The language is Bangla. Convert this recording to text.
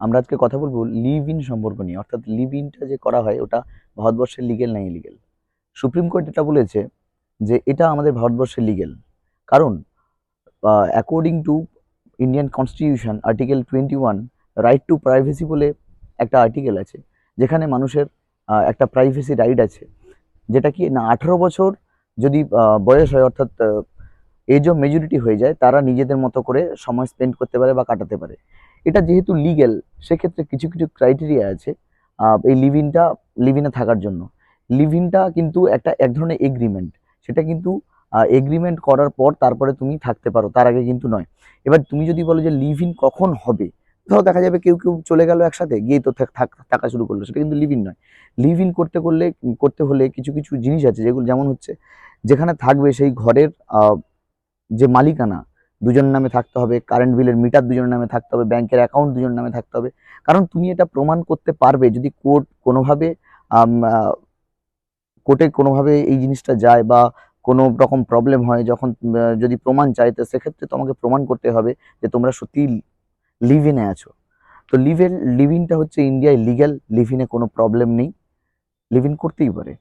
আমরা আজকে কথা বলবো লিভ ইন সম্পর্ক নিয়ে। অর্থাৎ লিভ ইনটা যে করা হয় ওটা ভারতবর্ষের লিগেল না ইলিগেল। সুপ্রিম কোর্ট এটা বলেছে যে এটা আমাদের ভারতবর্ষের লিগেল। কারণ according to Indian constitution article 21 right two privacy বলে একটা আর্টিকেল আছে, যেখানে মানুষের একটা প্রাইভেসি রাইট আছে, যেটা কি না 18 বছর যদি বয়স হয়, অর্থাৎ এজ অফ মেজরিটি হয়ে যায়, তারা নিজেদের মতো করে সময় স্পেন্ড করতে পারে বা কাটাতে পারে। এটা যেহেতু লিগেল, সেক্ষেত্রে কিছু কিছু ক্রাইটেরিয়া আছে এই লিভ ইনে থাকার জন্য। লিভ ইনটা কিন্তু এক ধরনের এগ্রিমেন্ট। সেটা কিন্তু এগ্রিমেন্ট করার পর তারপরে তুমি থাকতে পারো, তার আগে কিন্তু নয়। এবার তুমি যদি বলো যে লিভ ইন কখন হবে, ধরো দেখা যাবে কেউ কেউ চলে গেল একসাথে, গিয়ে তো থাকা শুরু করলো, সেটা কিন্তু লিভ ইন নয়। লিভ ইন করতে হলে কিছু কিছু জিনিস আছে, যেগুলো যেমন হচ্ছে যেখানে থাকবে সেই ঘরের যে মালিকানা দুজন নামে থাকতে হবে, কারেন্ট বিলের মিটার দুজনের নামে থাকতে হবে, ব্যাংকের অ্যাকাউন্ট দুজনের নামে থাকতে হবে। কারণ তুমি এটা প্রমাণ করতে পারবে যদি কোর্টে কোনোভাবে এই জিনিসটা যায় বা কোনো রকম প্রবলেম হয়, যখন যদি প্রমাণ চায়, তো সেক্ষেত্রে তোমাকে প্রমাণ করতে হবে যে তোমরা সত্যি লিভ ইনে আছো। তো লিভ ইনটা হচ্ছে ইন্ডিয়ায় লিগ্যাল। লিভ ইনে কোনো প্রবলেম নেই, লিভ ইন করতেই পারে।